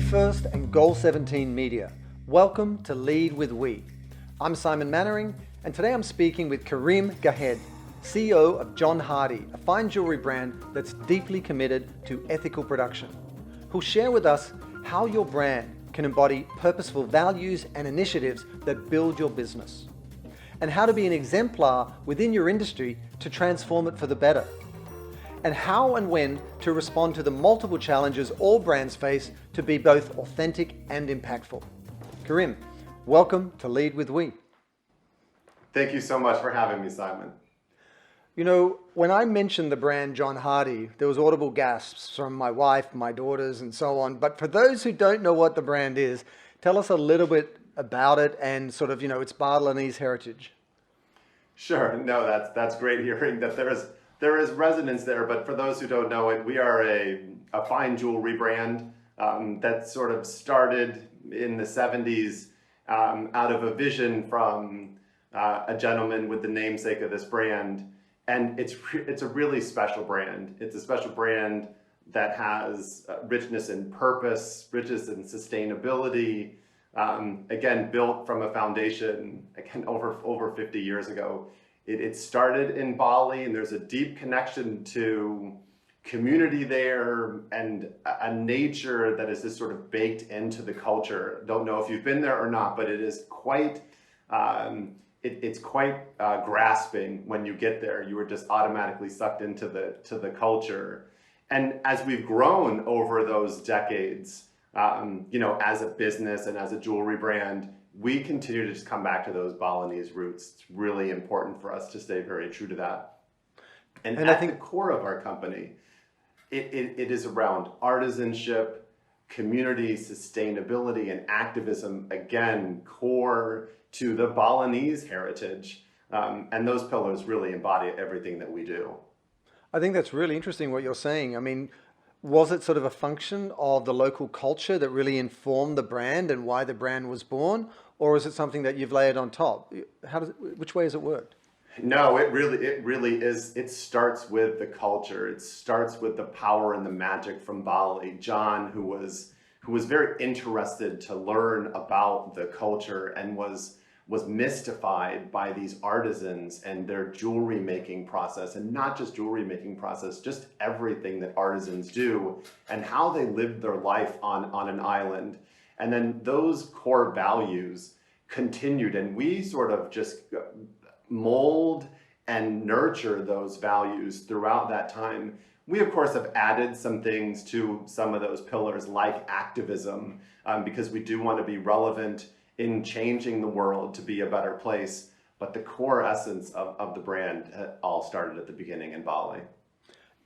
First and Goal 17 Media. Welcome to Lead with We. I'm Simon Mannering, and today I'm speaking with Kareem Gahed, CEO of John Hardy, a fine jewelry brand that's deeply committed to ethical production, who'll share with us how your brand can embody purposeful values and initiatives that build your business, and how to be an exemplar within your industry to transform it for the better, and how and when to respond to the multiple challenges all brands face to be both authentic and impactful. Kareem, welcome to Lead with We. Thank you so much for having me, Simon. You know, when I mentioned the brand John Hardy, there was audible gasps from my wife, my daughters, and so on. But for those who don't know what the brand is, tell us a little bit about it and sort of, its Balinese heritage. Sure. No, that's great hearing that there is resonance there. But for those who don't know it, we are a fine jewelry brand that sort of started in the 70s out of a vision from a gentleman with the namesake of this brand. And it's a really special brand. It's a special brand that has richness in purpose, richness in sustainability. Again, built from a foundation over 50 years ago. It started in Bali, and there's a deep connection to community there and a nature that is just sort of baked into the culture. Don't know if you've been there or not, but it is quite it's quite grasping when you get there. You are just automatically sucked into the culture. And as we've grown over those decades, as a business and as a jewelry brand, we continue to just come back to those Balinese roots. It's really important for us to stay very true to that. And I think the core of our company, it is around artisanship, community, sustainability, and activism, again, core to the Balinese heritage. And those pillars really embody everything that we do. I think that's really interesting what you're saying. I mean, was it sort of a function of the local culture that really informed the brand and why the brand was born? Or is it something that you've layered on top? Which way has it worked? No, it really is. It starts with the culture. It starts with the power and the magic from Bali. John, who was very interested to learn about the culture and was mystified by these artisans and their jewelry making process, and not just jewelry making process, just everything that artisans do and how they lived their life on an island. And then those core values continued, and we sort of just mold and nurture those values throughout that time. We, of course, have added some things to some of those pillars, like activism, because we do want to be relevant in changing the world to be a better place. But the core essence of the brand all started at the beginning in Bali.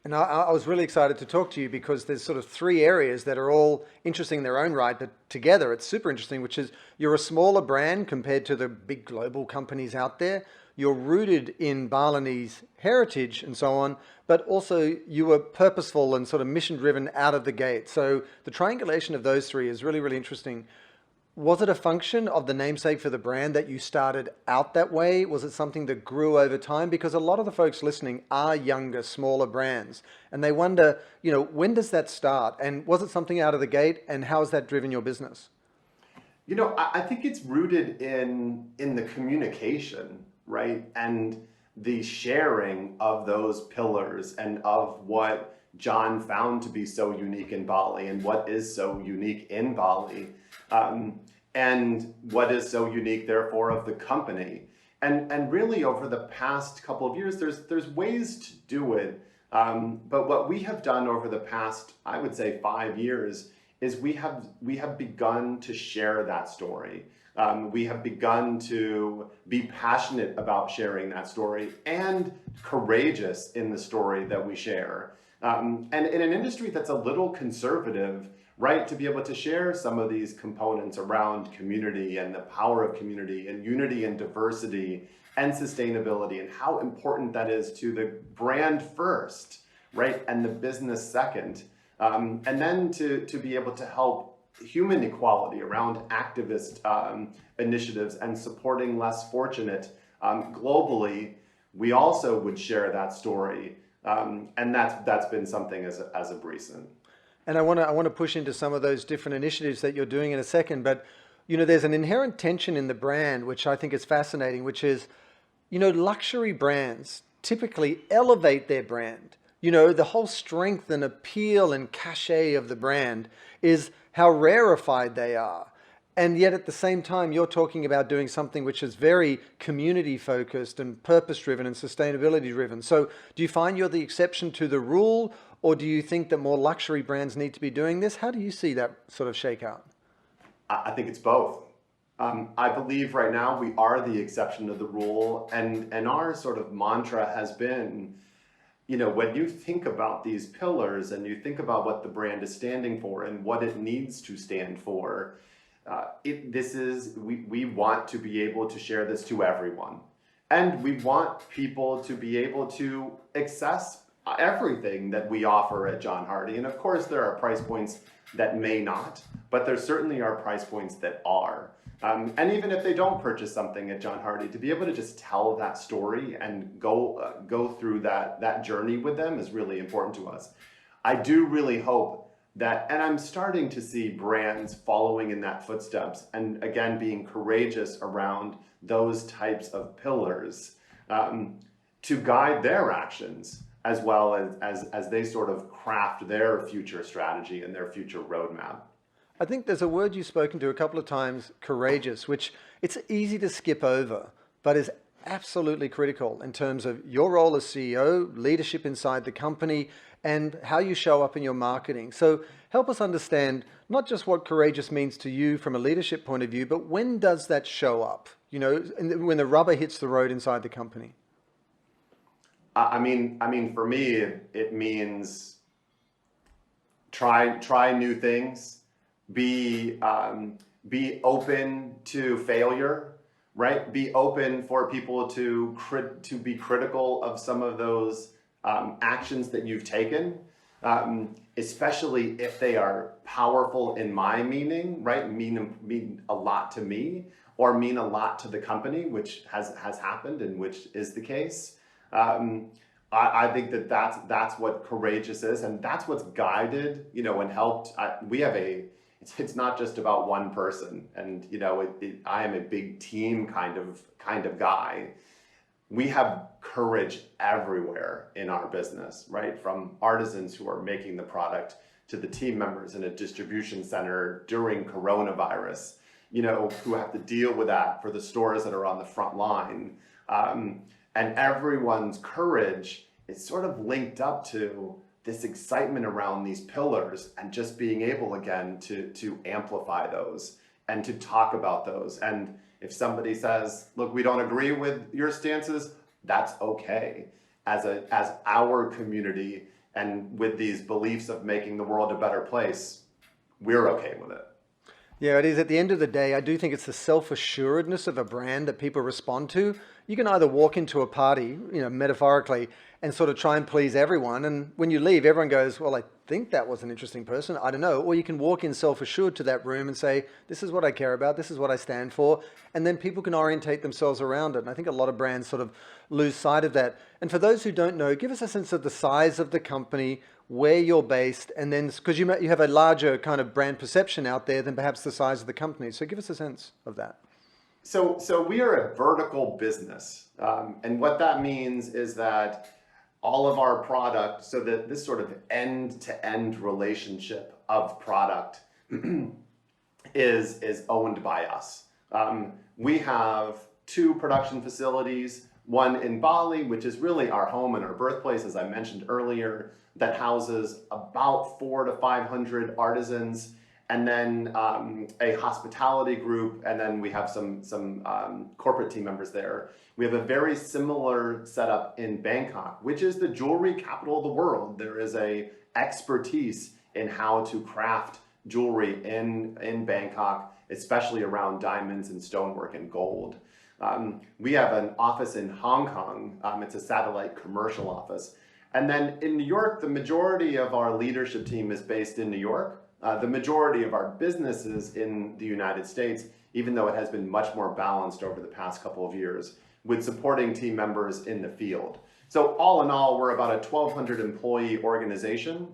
And I was really excited to talk to you because there's sort of three areas that are all interesting in their own right, but together it's super interesting, which is you're a smaller brand compared to the big global companies out there. You're rooted in Balinese heritage and so on, but also you were purposeful and sort of mission driven out of the gate. So the triangulation of those three is really, really interesting. Was it a function of the namesake for the brand that you started out that way? Was it something that grew over time? Because a lot of the folks listening are younger, smaller brands, and they wonder, when does that start? And was it something out of the gate? And how has that driven your business? I think it's rooted in the communication, right? And the sharing of those pillars and of what John found to be so unique in Bali and what is so unique in Bali. And what is so unique, therefore, of the company. And really, over the past couple of years, there's ways to do it. But what we have done over the past, I would say, 5 years, is we have begun to share that story. We have begun to be passionate about sharing that story and courageous in the story that we share. And in an industry that's a little conservative, right, to be able to share some of these components around community and the power of community and unity and diversity and sustainability and how important that is to the brand first, right, and the business second. And then to be able to help human equality around activist initiatives and supporting less fortunate globally, we also would share that story. And that's been something as of recent. And I want to push into some of those different initiatives that you're doing in a second. But, there's an inherent tension in the brand, which I think is fascinating, which is, luxury brands typically elevate their brand. The whole strength and appeal and cachet of the brand is how rarefied they are. And yet at the same time, you're talking about doing something which is very community focused and purpose driven and sustainability driven. So do you find you're the exception to the rule, or do you think that more luxury brands need to be doing this? How do you see that sort of shake out? I think it's both. I believe right now we are the exception to the rule, and our sort of mantra has been, when you think about these pillars and you think about what the brand is standing for and what it needs to stand for, we want to be able to share this to everyone. And we want people to be able to access everything that we offer at John Hardy. And of course, there are price points that may not, but there certainly are price points that are. And even if they don't purchase something at John Hardy, to be able to just tell that story and go through that journey with them is really important to us. I do really hope that, and I'm starting to see brands following in that footsteps, and again, being courageous around those types of pillars to guide their actions, as well as they sort of craft their future strategy and their future roadmap. I think there's a word you've spoken to a couple of times, courageous, which it's easy to skip over, but is absolutely critical in terms of your role as CEO, leadership inside the company, and how you show up in your marketing. So help us understand not just what courageous means to you from a leadership point of view, but when does that show up? When the rubber hits the road inside the company. I mean, for me, it means try new things. Be open to failure, right? Be open for people to be critical of some of those actions that you've taken, especially if they are powerful in my meaning, right? Mean a lot to me, or mean a lot to the company, which has happened and which is the case. I think that's what courageous is, and that's what's guided, and helped. It's not just about one person, and I am a big team kind of guy. We have courage everywhere in our business, right? From artisans who are making the product to the team members in a distribution center during coronavirus, who have to deal with that, for the stores that are on the front line. And everyone's courage is sort of linked up to this excitement around these pillars, and just being able again to amplify those and to talk about those. And if somebody says, look, we don't agree with your stances, that's okay. As our community, and with these beliefs of making the world a better place, we're okay with it. Yeah, it is. At the end of the day, I do think it's the self-assuredness of a brand that people respond to. You can either walk into a party, metaphorically, and sort of try and please everyone. And when you leave, everyone goes, well, I think that was an interesting person. I don't know. Or you can walk in self-assured to that room and say, this is what I care about. This is what I stand for. And then people can orientate themselves around it. And I think a lot of brands sort of lose sight of that. And for those who don't know, give us a sense of the size of the company, where you're based, and then, because you have a larger kind of brand perception out there than perhaps the size of the company. So give us a sense of that. So we are a vertical business. And what that means is that all of our product, so that this sort of end-to-end relationship of product is owned by us. We have 2 production facilities, one in Bali, which is really our home and our birthplace, as I mentioned earlier, that houses about 400 to 500 artisans, and then a hospitality group, and then we have some corporate team members there. We have a very similar setup in Bangkok, which is the jewelry capital of the world. There is a expertise in how to craft jewelry in Bangkok, especially around diamonds and stonework and gold. We have an office in Hong Kong. It's a satellite commercial office. And then in New York, the majority of our leadership team is based in New York. The majority of our businesses in the United States, even though it has been much more balanced over the past couple of years, with supporting team members in the field. So all in all, we're about a 1,200 employee organization.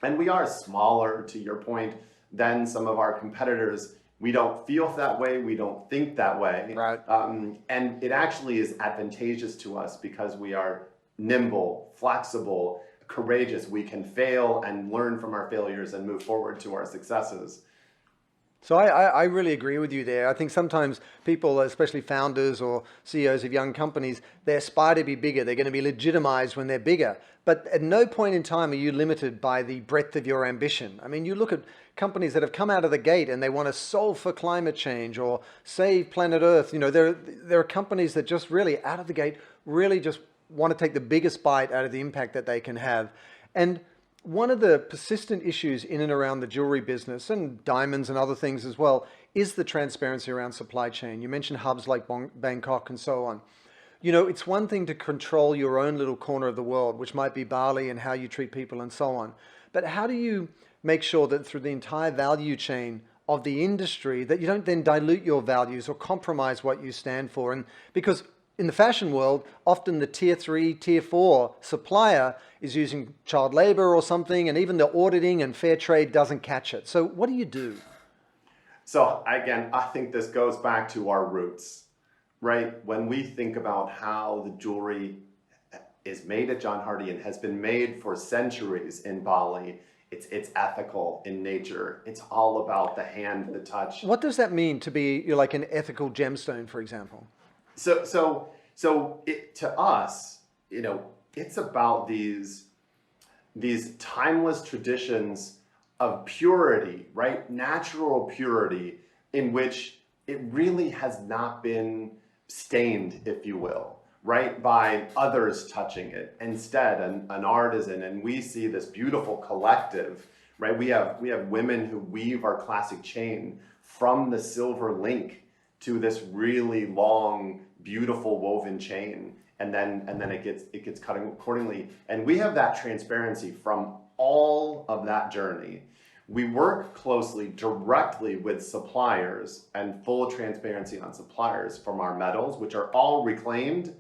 And we are smaller, to your point, than some of our competitors. We don't feel that way. We don't think that way. Right. And it actually is advantageous to us because we are nimble, flexible, courageous. We can fail and learn from our failures and move forward to our successes. So I really agree with you there. I think sometimes people, especially founders or CEOs of young companies, they aspire to be bigger. They're going to be legitimized when they're bigger. But at no point in time are you limited by the breadth of your ambition. I mean, you look at companies that have come out of the gate and they want to solve for climate change or save planet Earth. You know, there are companies that just really out of the gate really just want to take the biggest bite out of the impact that they can have. And one of the persistent issues in and around the jewelry business and diamonds and other things as well is the transparency around supply chain. You mentioned hubs like Bangkok and so on. You know, it's one thing to control your own little corner of the world, which might be Bali and how you treat people and so on. But how do you make sure that through the entire value chain of the industry that you don't then dilute your values or compromise what you stand for? And because in the fashion world, often the tier 3, tier 4 supplier is using child labor or something, and even the auditing and fair trade doesn't catch it. So what do you do? So again, I think this goes back to our roots, right? When we think about how the jewelry is made at John Hardy and has been made for centuries in Bali, it's ethical in nature. It's all about the hand, the touch. What does that mean to be like an ethical gemstone, for example? So to us, you know, it's about these timeless traditions of purity, right? Natural purity in which it really has not been stained, if you will, right? By others touching it. Instead, an artisan, and we see this beautiful collective, right? We have women who weave our classic chain from the silver link to this really long, beautiful woven chain, and then it gets cut accordingly. And we have that transparency from all of that journey. We work closely directly with suppliers and full transparency on suppliers from our metals, which are all reclaimed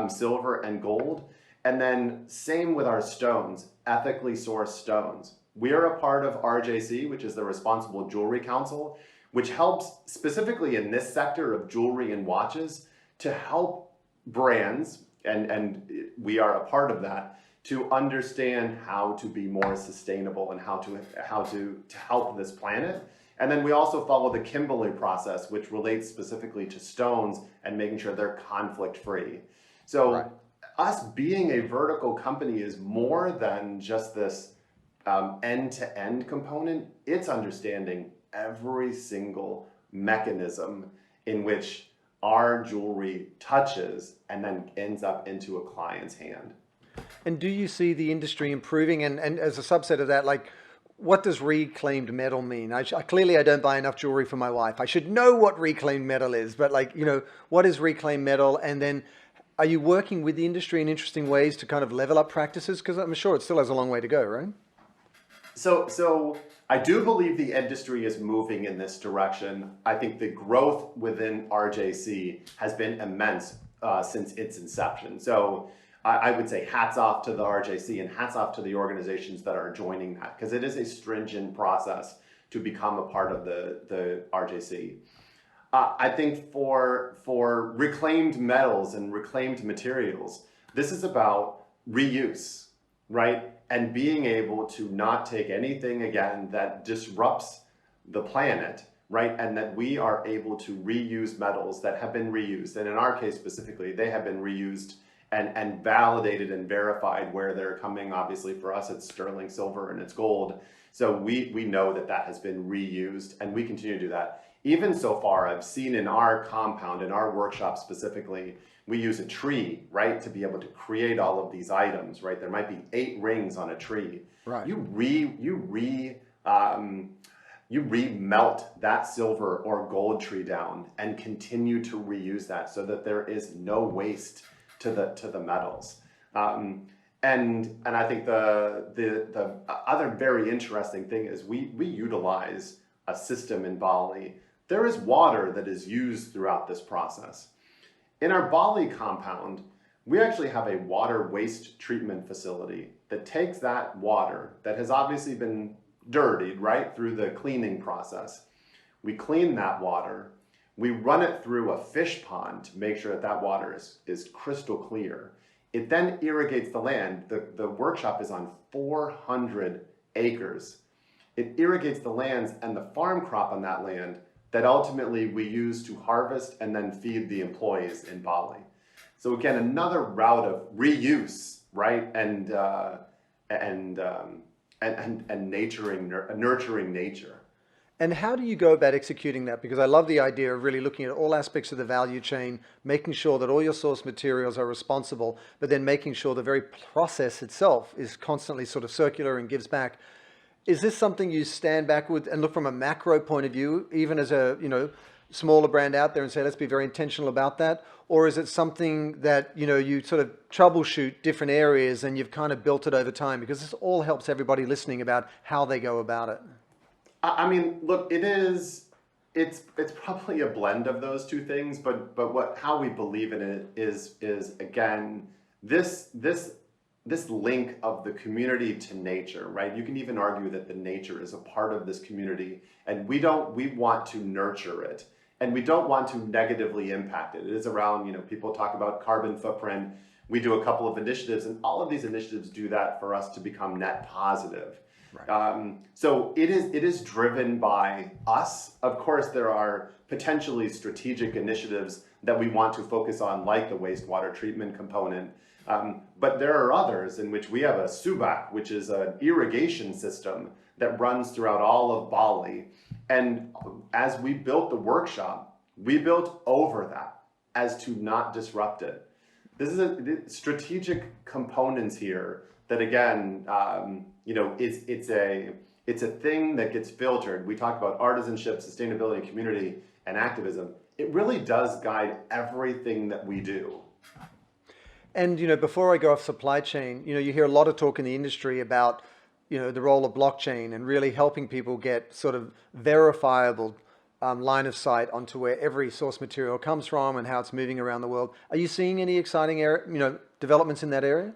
silver and gold. And then same with our stones, ethically sourced stones. We are a part of RJC, which is the Responsible Jewelry Council, which helps specifically in this sector of jewelry and watches to help brands, and we are a part of that, to understand how to be more sustainable and how to help this planet. And then we also follow the Kimberley process, which relates specifically to stones and making sure they're conflict free. So right. Us being a vertical company is more than just this end-to-end component. It's understanding every single mechanism in which our jewelry touches and then ends up into a client's hand. And do you see the industry improving? And as a subset of that, like, what does reclaimed metal mean? Clearly I don't buy enough jewelry for my wife. I should know what reclaimed metal is, but like, you know, what is reclaimed metal? And then are you working with the industry in interesting ways to kind of level up practices? Because I'm sure it still has a long way to go, right? So I do believe the industry is moving in this direction. I think the growth within RJC has been immense since its inception. So I would say hats off to the RJC and hats off to the organizations that are joining that, because it is a stringent process to become a part of the RJC. I think for reclaimed metals and reclaimed materials, this is about reuse, right? And being able to not take anything again that disrupts the planet, right? And that we are able to reuse metals that have been reused. And in our case specifically, they have been reused and validated and verified where they're coming. Obviously for us, it's sterling silver and it's gold. So we know that has been reused, and we continue to do that. Even so far, I've seen in our compound, in our workshop specifically, we use a tree, right, to be able to create all of these items, right? There might be 8 rings on a tree. Right. You remelt that silver or gold tree down and continue to reuse that so that there is no waste to the metals. And I think the other very interesting thing is we utilize a system in Bali. There is water that is used throughout this process. In our Bali compound, we actually have a water waste treatment facility that takes that water that has obviously been dirtied, right, through the cleaning process. We clean that water, we run it through a fish pond to make sure that that water is crystal clear. It then irrigates the land. The workshop is on 400 acres. It irrigates the lands and the farm crop on that land that ultimately we use to harvest and then feed the employees in Bali. So again, another route of reuse, right, and nurturing nature. And how do you go about executing that? Because I love the idea of really looking at all aspects of the value chain, making sure that all your source materials are responsible, but then making sure the very process itself is constantly sort of circular and gives back. Is this something you stand back with and look from a macro point of view, even as a smaller brand out there, and say, let's be very intentional about that? Or is it something that you sort of troubleshoot different areas and you've kind of built it over time? Because this all helps everybody listening about how they go about it. I mean, look, it's probably a blend of those two things, but how we believe in it is again this link of the community to nature, right? You can even argue that the nature is a part of this community, and we want to nurture it, and we don't want to negatively impact it. It is around, people talk about carbon footprint. We do a couple of initiatives, and all of these initiatives do that for us to become net positive. Right. So it is driven by us. Of course, there are potentially strategic initiatives that we want to focus on, like the wastewater treatment component. But there are others in which we have a subak, which is an irrigation system that runs throughout all of Bali. And as we built the workshop, we built over that as to not disrupt it. This is a strategic components here that, again, it's a thing that gets filtered. We talk about artisanship, sustainability, community, and activism. It really does guide everything that we do. And before I go off supply chain, you hear a lot of talk in the industry about the role of blockchain and really helping people get sort of verifiable line of sight onto where every source material comes from and how it's moving around the world. Are you seeing any exciting developments in that area?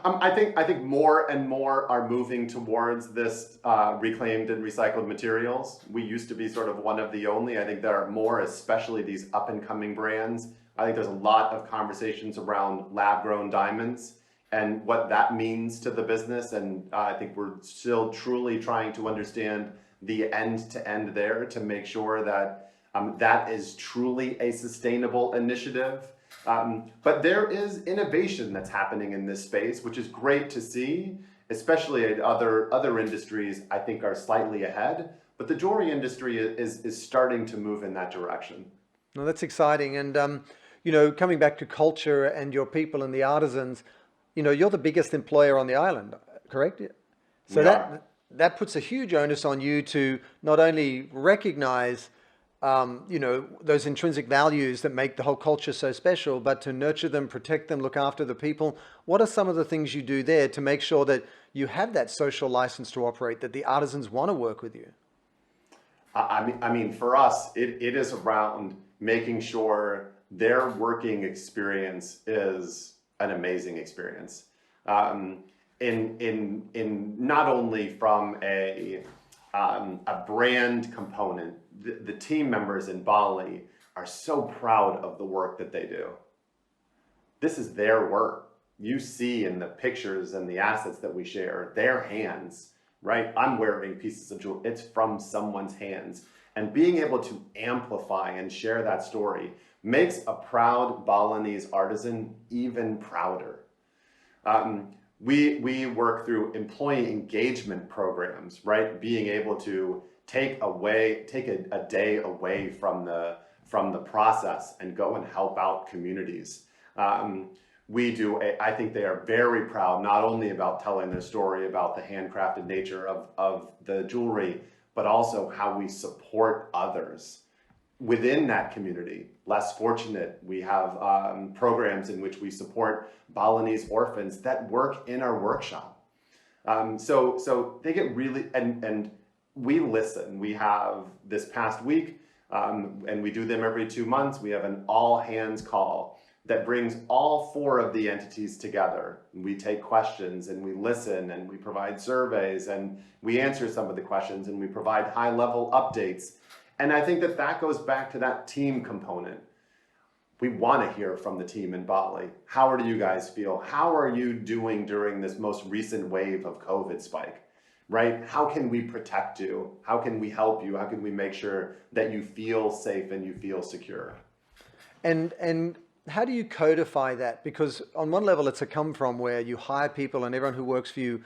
I think more and more are moving towards this reclaimed and recycled materials. We used to be sort of one of the only. I think there are more, especially these up and coming brands. I think there's a lot of conversations around lab grown diamonds and what that means to the business. And I think we're still truly trying to understand the end to end there to make sure that that is truly a sustainable initiative. But there is innovation that's happening in this space, which is great to see, especially other industries I think are slightly ahead. But the jewelry industry is starting to move in that direction. No, that's exciting. And, coming back to culture and your people and the artisans, you're the biggest employer on the island, correct? So that puts a huge onus on you to not only recognize those intrinsic values that make the whole culture so special, but to nurture them, protect them, look after the people. What are some of the things you do there to make sure that you have that social license to operate, that the artisans want to work with you? I mean, for us, it is around making sure their working experience is an amazing experience. In not only from a brand component, the team members in Bali are so proud of the work that they do. This is their work. You see in the pictures and the assets that we share, their hands, right? I'm wearing pieces of jewelry. It's from someone's hands. And being able to amplify and share that story makes a proud Balinese artisan even prouder. We work through employee engagement programs, right? Being able to take a day away from the process and go and help out communities. I think they are very proud, not only about telling their story about the handcrafted nature of the jewelry, but also how we support others within that community. Less fortunate, we have programs in which we support Balinese orphans that work in our workshop. So they get really, and we listen. We have this past week, and we do them every 2 months, we have an all hands call that brings all four of the entities together. We take questions and we listen and we provide surveys and we answer some of the questions and we provide high-level updates. And I think that that goes back to that team component. We want to hear from the team in Bali. How do you guys feel? How are you doing during this most recent wave of COVID spike, right? How can we protect you? How can we help you? How can we make sure that you feel safe and you feel secure? And how do you codify that? Because on one level, it's a come from where you hire people and everyone who works for you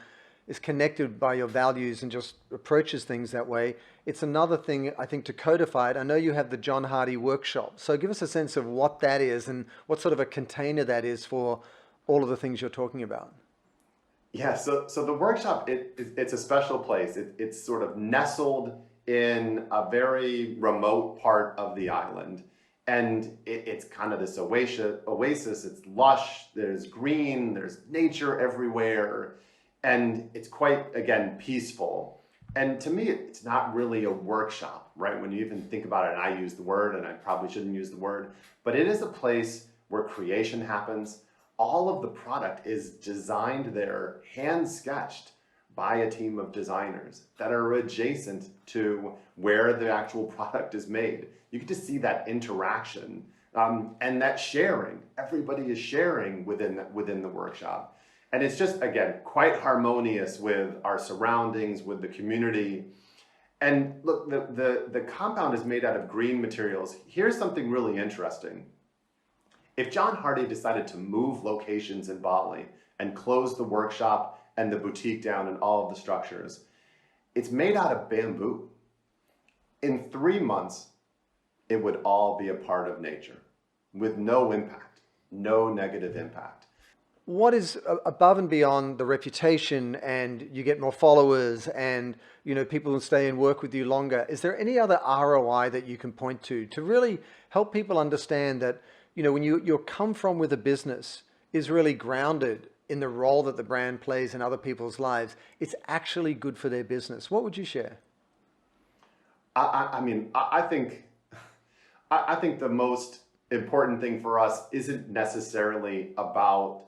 is connected by your values and just approaches things that way. It's another thing, I think, to codify it. I know you have the John Hardy workshop. So give us a sense of what that is and what sort of a container that is for all of the things you're talking about. Yeah, so the workshop, it's a special place. It's sort of nestled in a very remote part of the island. And it's kind of this oasis, it's lush, there's green, there's nature everywhere, and it's quite, again, peaceful. And to me, it's not really a workshop, right? When you even think about it, and I use the word, and I probably shouldn't use the word, but it is a place where creation happens. All of the product is designed there, hand-sketched by a team of designers that are adjacent to where the actual product is made. You get to see that interaction and that sharing. Everybody is sharing within the workshop. And it's just, again, quite harmonious with our surroundings, with the community. And look, the compound is made out of green materials. Here's something really interesting. If John Hardy decided to move locations in Bali and close the workshop and the boutique down and all of the structures, it's made out of bamboo. In 3 months, it would all be a part of nature with no impact, no negative impact. What is above and beyond the reputation and you get more followers and people will stay and work with you longer? Is there any other ROI that you can point to really help people understand that when you come from with a business is really grounded in the role that the brand plays in other people's lives, it's actually good for their business? What would you share? I think the most important thing for us isn't necessarily about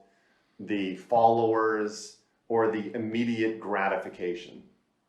the followers or the immediate gratification,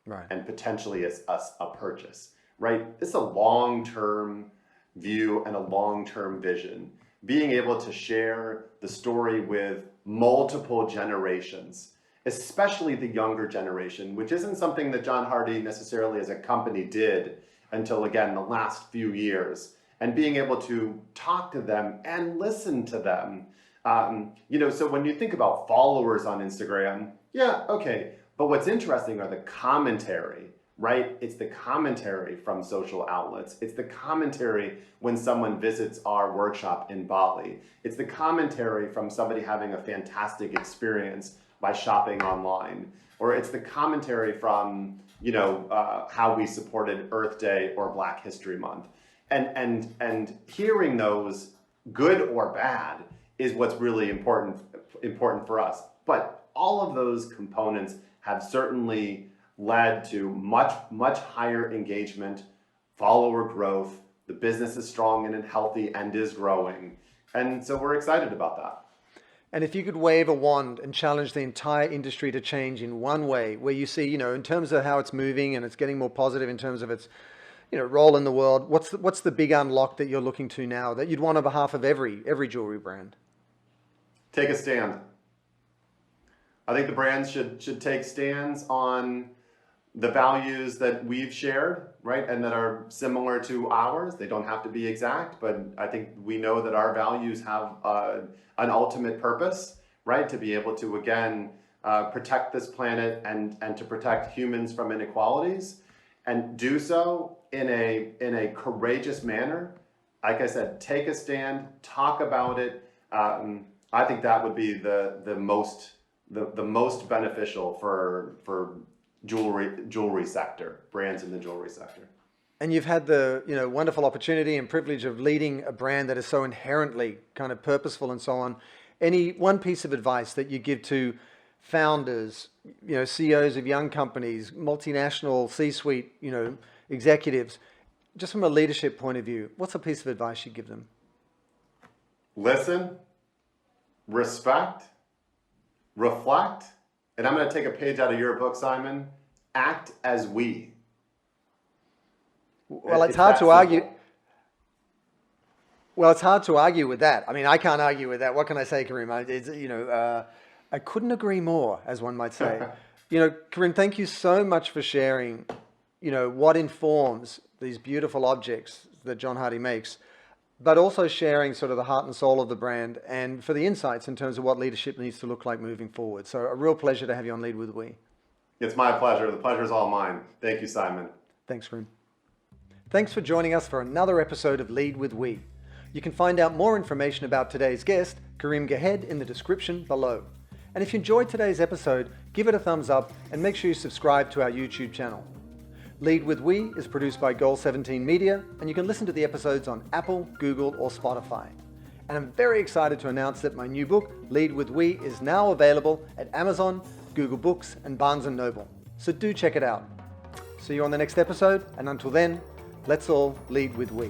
right? And potentially a purchase, right? It's a long-term view and a long-term vision. Being able to share the story with multiple generations, especially the younger generation, which isn't something that John Hardy necessarily as a company did until, again, the last few years. And being able to talk to them and listen to them. So when you think about followers on Instagram, yeah, okay. But what's interesting are the commentary, right? It's the commentary from social outlets. It's the commentary when someone visits our workshop in Bali. It's the commentary from somebody having a fantastic experience by shopping online. Or it's the commentary from, how we supported Earth Day or Black History Month. And hearing those, good or bad, is what's really important for us. But all of those components have certainly led to much higher engagement, follower growth. The business is strong and healthy and is growing. And so we're excited about that. And if you could wave a wand and challenge the entire industry to change in one way, where you see, in terms of how it's moving and it's getting more positive in terms of its role in the world, what's the big unlock that you're looking to now that you'd want on behalf of every jewelry brand? Take a stand. I think the brands should take stands on the values that we've shared, right, and that are similar to ours. They don't have to be exact, but I think we know that our values have an ultimate purpose, right, to be able to, again, protect this planet and to protect humans from inequalities, and do so in a courageous manner. Like I said, take a stand, talk about it. I think that would be the most beneficial for jewelry sector, brands in the jewelry sector. And you've had the wonderful opportunity and privilege of leading a brand that is so inherently kind of purposeful and so on. Any one piece of advice that you give to founders, CEOs of young companies, multinational C-suite, executives, just from a leadership point of view, what's a piece of advice you give them? Listen, respect, reflect, and I'm going to take a page out of your book, Simon, act as we. Well, it's hard to argue. Well, it's hard to argue with that. I mean, I can't argue with that. What can I say, Kareem? I couldn't agree more, as one might say. Kareem, thank you so much for sharing, what informs these beautiful objects that John Hardy makes, but also sharing sort of the heart and soul of the brand and for the insights in terms of what leadership needs to look like moving forward. So a real pleasure to have you on Lead With We. It's my pleasure. The pleasure's all mine. Thank you, Simon. Thanks, Kareem. Thanks for joining us for another episode of Lead With We. You can find out more information about today's guest, Kareem Gahed, in the description below. And if you enjoyed today's episode, give it a thumbs up and make sure you subscribe to our YouTube channel. Lead With We is produced by Goal 17 Media, and you can listen to the episodes on Apple, Google, or Spotify. And I'm very excited to announce that my new book, Lead With We, is now available at Amazon, Google Books, and Barnes & Noble. So do check it out. See you on the next episode, and until then, let's all lead with we.